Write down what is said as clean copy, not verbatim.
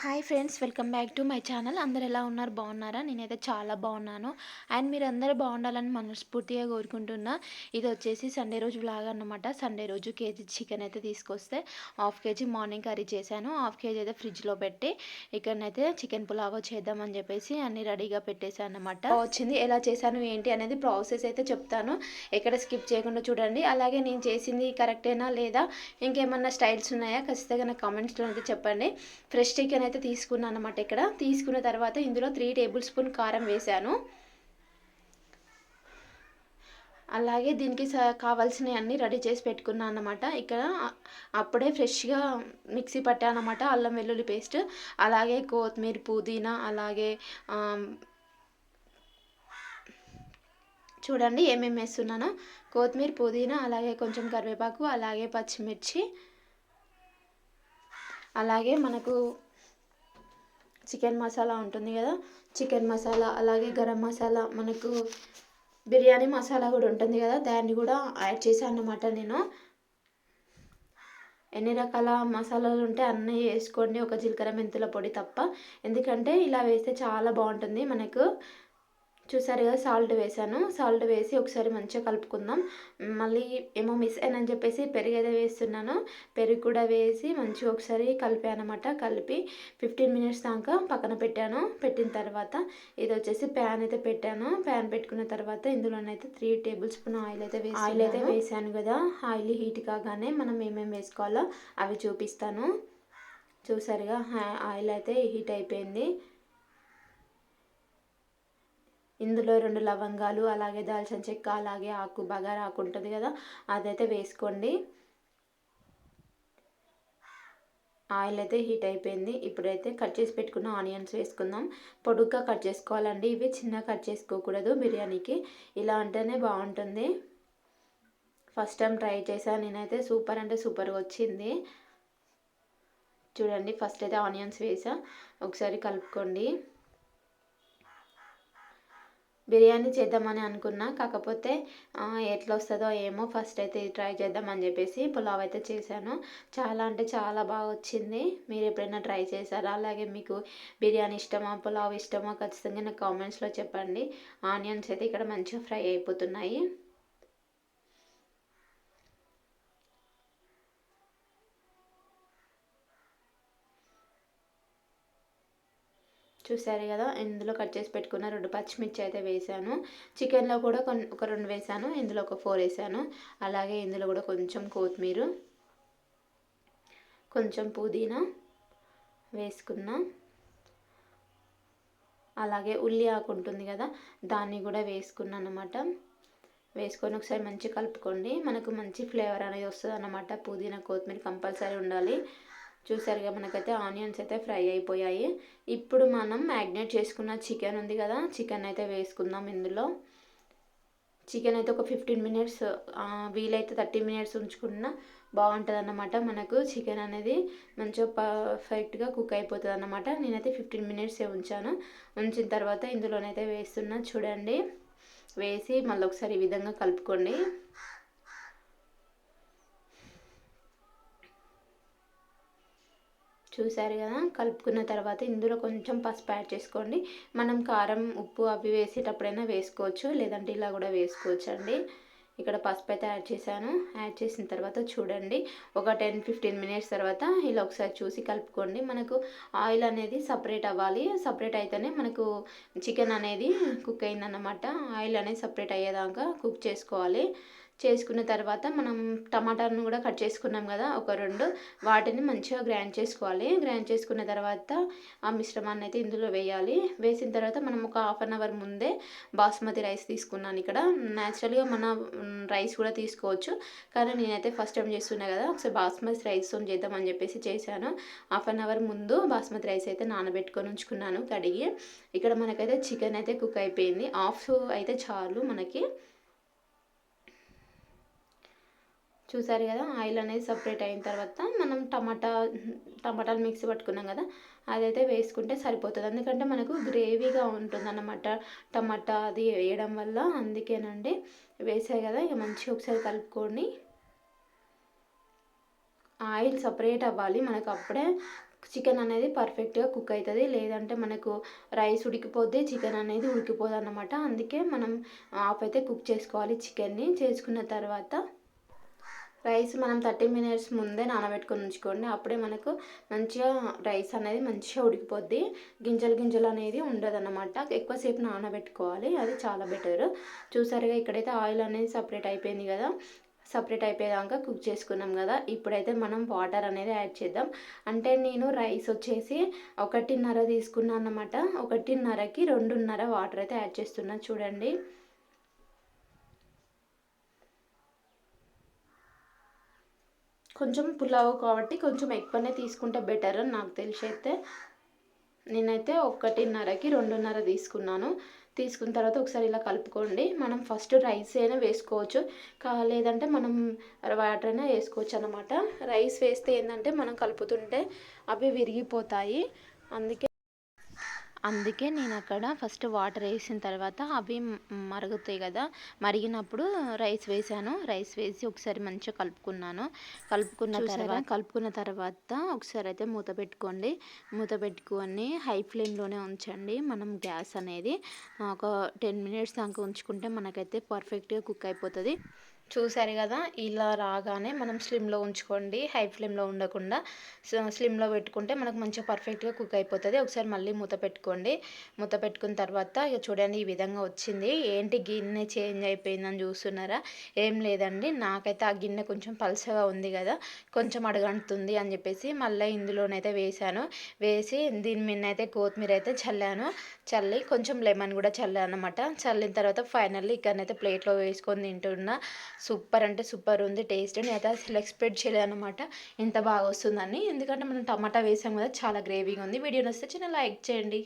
Hi friends, welcome back to my channel. అందరు ఎలా ఉన్నారు? బాగున్నారా? నేనైతే చాలా బాగున్నాను. అండ్ మీరు అందరూ బాగుండాలని మనస్ఫూర్తిగా కోరుకుంటున్నా. ఇది వచ్చేసి సండే రోజు వ్లాగ్ అన్నమాట. సండే రోజు కేజీ చికెన్ అయితే తీసుకొస్తే హాఫ్ కేజీ మార్నింగ్ కర్రీ చేశాను. హాఫ్ కేజీ అయితే ఫ్రిడ్జ్లో పెట్టి ఇక్కడనైతే చికెన్ పులావో చేద్దామని చెప్పేసి అన్ని రెడీగా పెట్టేశాను అన్నమాట. వచ్చింది ఎలా చేశాను ఏంటి అనేది ప్రాసెస్ అయితే చెప్తాను. ఎక్కడ స్కిప్ చేయకుండా చూడండి. అలాగే నేను చేసింది కరెక్టేనా లేదా ఇంకేమన్నా స్టైల్స్ ఉన్నాయా ఖచ్చితంగా నాకు కామెంట్స్లో అయితే చెప్పండి. ఫ్రెష్ చికెన్ అయితే తీసుకున్నాను అనమాట. ఇక్కడ తీసుకున్న తర్వాత ఇందులో 3 టేబుల్ స్పూన్ కారం వేశాను. అలాగే దీనికి కావాల్సినవి అన్నీ రెడీ చేసి పెట్టుకున్నాను అన్నమాట. ఇక్కడ అప్పుడే ఫ్రెష్గా మిక్సీ పట్టాను అన్నమాట. అల్లం వెల్లుల్లి పేస్ట్, అలాగే కొత్తిమీర, పుదీనా, అలాగే చూడండి ఏమేమి వేస్తున్నానో. కొత్తిమీర, పుదీనా, అలాగే కొంచెం కరివేపాకు, అలాగే పచ్చిమిర్చి, అలాగే మనకు చికెన్ మసాలా ఉంటుంది కదా, చికెన్ మసాలా, అలాగే గరం మసాలా, మనకు బిర్యానీ మసాలా కూడా ఉంటుంది కదా, దాన్ని కూడా యాడ్ చేశాను అన్నమాట. నేను ఎన్ని రకాల మసాలాలు ఉంటే అన్నీ వేసుకోండి, ఒక జీలకర్ర మెంతుల పొడి తప్ప. ఎందుకంటే ఇలా వేస్తే చాలా బాగుంటుంది మనకు. చూసారు కదా, సాల్ట్ వేసాను. సాల్ట్ వేసి ఒకసారి మంచిగా కలుపుకుందాం. మళ్ళీ ఏమో మిస్ అయినని చెప్పేసి పెరుగు అయితే వేస్తున్నాను. పెరుగు కూడా వేసి మంచిగా ఒకసారి కలిపాను అనమాట. కలిపి 15 మినిట్స్ దాకా పక్కన పెట్టాను. పెట్టిన తర్వాత ఇది వచ్చేసి ప్యాన్ అయితే పెట్టాను. ప్యాన్ పెట్టుకున్న తర్వాత ఇందులోనైతే 3 టేబుల్ స్పూన్ ఆయిల్ అయితే వేసాను కదా. ఆయిల్ హీట్ కాగానే మనం ఏమేమి వేసుకోవాలో అవి చూపిస్తాను. చూసారుగా, ఆయిల్ అయితే హీట్ అయిపోయింది. ఇందులో 2 లవంగాలు, అలాగే దాల్చిన చెక్క, అలాగే ఆకు, బగారా ఆకు ఉంటుంది కదా, అదైతే వేసుకోండి. ఆయిల్ అయితే హీట్ అయిపోయింది. ఇప్పుడైతే కట్ చేసి పెట్టుకున్న ఆనియన్స్ వేసుకుందాం. పొడుగ్గా కట్ చేసుకోవాలండి, ఇవి చిన్న కట్ చేసుకోకూడదు. బిర్యానీకి ఇలా అంటేనే బాగుంటుంది. ఫస్ట్ టైం ట్రై చేశాను నేనైతే, సూపర్ అంటే సూపర్గా వచ్చింది. చూడండి, ఫస్ట్ అయితే ఆనియన్స్ వేసా, ఒకసారి కలుపుకోండి. బిర్యానీ చేద్దామని అనుకున్నా, కాకపోతే ఎట్లా వస్తుందో ఏమో, ఫస్ట్ అయితే ట్రై చేద్దామని చెప్పేసి పులావ్ అయితే చేశాను. చాలా అంటే చాలా బాగా వచ్చింది. మీరు ఎప్పుడైనా ట్రై చేశారా? అలాగే మీకు బిర్యానీ ఇష్టమా, పులావ్ ఇష్టమా ఖచ్చితంగా నాకు కామెంట్స్లో చెప్పండి. ఆనియన్స్ అయితే ఇక్కడ మంచిగా ఫ్రై అయిపోతున్నాయి. చూసారు కదా, ఇందులో కట్ చేసి పెట్టుకున్న 2 పచ్చిమిర్చి అయితే వేసాను. చికెన్లో కూడా ఒక 2 వేసాను, ఇందులో ఒక 4 వేసాను. అలాగే ఇందులో కూడా కొంచెం కొత్తిమీర, కొంచెం పుదీనా వేసుకున్నా. అలాగే ఉల్లి ఆకు ఉంటుంది కదా, దాన్ని కూడా వేసుకున్నాను అన్నమాట. వేసుకొని ఒకసారి మంచిగా కలుపుకోండి. మనకు మంచి ఫ్లేవర్ అనేది వస్తుంది అన్నమాట. పుదీనా, కొత్తిమీర కంపల్సరీ ఉండాలి. చూసారుగా, మనకైతే ఆనియన్స్ అయితే ఫ్రై అయిపోయాయి. ఇప్పుడు మనం మ్యాగ్నేట్ చేసుకున్న చికెన్ ఉంది కదా, చికెన్ అయితే వేసుకుందాం ఇందులో. చికెన్ అయితే ఒక 15 మినిట్స్, వీలైతే 30 మినిట్స్ ఉంచుకున్నా బాగుంటుంది అన్నమాట. మనకు చికెన్ అనేది మంచిగా పర్ఫెక్ట్గా కుక్ అయిపోతుంది అన్నమాట. నేనైతే 15 మినిట్సే ఉంచాను. ఉంచిన తర్వాత ఇందులోనైతే వేస్తున్నా. చూడండి, వేసి మళ్ళీ ఒకసారి ఈ విధంగా కలుపుకోండి. చూసారు కదా, కలుపుకున్న తర్వాత ఇందులో కొంచెం పసుపు యాడ్ చేసుకోండి. మనం కారం, ఉప్పు అవి వేసేటప్పుడైనా వేసుకోవచ్చు, లేదంటే ఇలా కూడా వేసుకోవచ్చు అండి. ఇక్కడ పసుపు అయితే యాడ్ చేశాను. యాడ్ చేసిన తర్వాత చూడండి, ఒక 10-15 మినిట్స్ తర్వాత ఇలా ఒకసారి చూసి కలుపుకోండి. మనకు ఆయిల్ అనేది సపరేట్ అవ్వాలి. సపరేట్ అయితేనే మనకు చికెన్ అనేది కుక్ అయిందన్నమాట. ఆయిల్ అనేది సపరేట్ అయ్యేదాకా కుక్ చేసుకోవాలి. చేసుకున్న తర్వాత మనం టమాటాలను కూడా కట్ చేసుకున్నాం కదా, ఒక 2, వాటిని మంచిగా గ్రైండ్ చేసుకోవాలి. గ్రైండ్ చేసుకున్న తర్వాత ఆ మిశ్రమాన్ని అయితే ఇందులో వేయాలి. వేసిన తర్వాత మనం ఒక 1/2 అవర్ ముందే బాస్మతి రైస్ తీసుకున్నాను. ఇక్కడ న్యాచురల్గా మన రైస్ కూడా తీసుకోవచ్చు, కానీ నేనైతే ఫస్ట్ టైం చేస్తున్నా కదా, ఒకసారి బాస్మతి రైస్తో చేద్దామని చెప్పేసి చేశాను. 1/2 అవర్ ముందు బాస్మతి రైస్ అయితే నానబెట్టుకొని ఉంచుకున్నాను కడిగి. ఇక్కడ మనకైతే చికెన్ అయితే కుక్ అయిపోయింది. హాఫ్ అయితే చాలు మనకి. చూసారు కదా, ఆయిల్ అనేది సపరేట్ అయిన తర్వాత మనం టమాటాలు మిక్సీ పట్టుకున్నాం కదా, అదైతే వేసుకుంటే సరిపోతుంది. ఎందుకంటే మనకు గ్రేవీగా ఉంటుంది అన్నమాట టమాటా అది వేయడం వల్ల. అందుకేనండి వేసాయి కదా, ఇక మంచిగా ఒకసారి కలుపుకొని ఆయిల్ సపరేట్ అవ్వాలి మనకు, అప్పుడే చికెన్ అనేది పర్ఫెక్ట్గా కుక్ అవుతుంది. లేదంటే మనకు రైస్ ఉడికిపోతే చికెన్ అనేది ఉడికిపోదు అన్నమాట. అందుకే మనం హాఫ్ అయితే కుక్ చేసుకోవాలి చికెన్ని. చేసుకున్న తర్వాత రైస్ మనం 30 మినిట్స్ ముందే నానబెట్టుకొని ఉంచుకోండి. అప్పుడే మనకు మంచిగా రైస్ అనేది మంచిగా ఉడికిపోద్ది. గింజలు అనేది ఉండదన్నమాట. ఎక్కువసేపు నానబెట్టుకోవాలి, అది చాలా బెటర్. చూసారుగా ఇక్కడైతే ఆయిల్ అనేది సపరేట్ అయిపోయింది కదా. సపరేట్ అయిపోయేదాకా కుక్ చేసుకున్నాం కదా. ఇప్పుడైతే మనం వాటర్ అనేది యాడ్ చేద్దాం. అంటే నేను రైస్ వచ్చేసి 1.5 తీసుకున్నాను అన్నమాట. 1.5కి 2.5 వాటర్ అయితే యాడ్ చేస్తున్నాను చూడండి. కొంచెం పులావ్ కాబట్టి కొంచెం ఎక్కువనే తీసుకుంటే బెటర్ అని నాకు తెలిసి అయితే. నేనైతే 1.5కి 2.5 తీసుకున్నాను. తీసుకున్న తర్వాత ఒకసారి ఇలా కలుపుకోండి. మనం ఫస్ట్ రైస్ అయినా వేసుకోవచ్చు, లేదంటే మనం వాటర్ అయినా వేసుకోవచ్చు అనమాట. రైస్ వేస్తే ఏంటంటే మనం కలుపుతుంటే అవి విరిగిపోతాయి. అందుకే నేను అక్కడ ఫస్ట్ వాటర్ వేసిన తర్వాత అవి మరుగుతాయి కదా, మరిగినప్పుడు రైస్ వేసాను. రైస్ వేసి ఒకసారి మంచిగా కలుపుకున్న తర్వాత ఒకసారి అయితే మూత పెట్టుకోండి. మూత పెట్టుకొని హై ఫ్లేమ్లోనే ఉంచండి మనం గ్యాస్ అనేది. ఒక 10 మినిట్స్ దాకా ఉంచుకుంటే మనకైతే పర్ఫెక్ట్గా కుక్ అయిపోతుంది. చూసారు కదా, ఇలా రాగానే మనం స్లిమ్లో ఉంచుకోండి, హై ఫ్లేమ్లో ఉండకుండా. స్లిమ్లో పెట్టుకుంటే మనకు మంచిగా పర్ఫెక్ట్గా కుక్ అయిపోతుంది. ఒకసారి మళ్ళీ మూత పెట్టుకోండి. మూత పెట్టుకున్న తర్వాత ఇక చూడండి ఈ విధంగా వచ్చింది. ఏంటి గిన్నె చేంజ్ అయిపోయిందని చూస్తున్నారా? ఏం లేదండి, నాకైతే ఆ గిన్నె కొంచెం పలసగా ఉంది కదా, కొంచెం అడగంటుంది అని చెప్పేసి మళ్ళీ ఇందులోనైతే వేసాను. వేసి దీని మీద అయితే కొత్తిమీర అయితే చల్లి కొంచెం లెమన్ కూడా చల్లాను అనమాట. చల్లిన తర్వాత ఫైనల్లీ ఇక్కడనైతే ప్లేట్లో వేసుకొని తింటున్నా. సూపర్ అంటే సూపర్ ఉంది టేస్ట్. నేనైతే అసలు ఎక్స్పెక్ట్ చేయలేదు అనమాట ఇంత బాగా వస్తుందని. ఎందుకంటే మనం టమాటా వేసాం కదా, చాలా గ్రేవీగా ఉంది. వీడియో నచ్చితే చిన్న లైక్ చేయండి.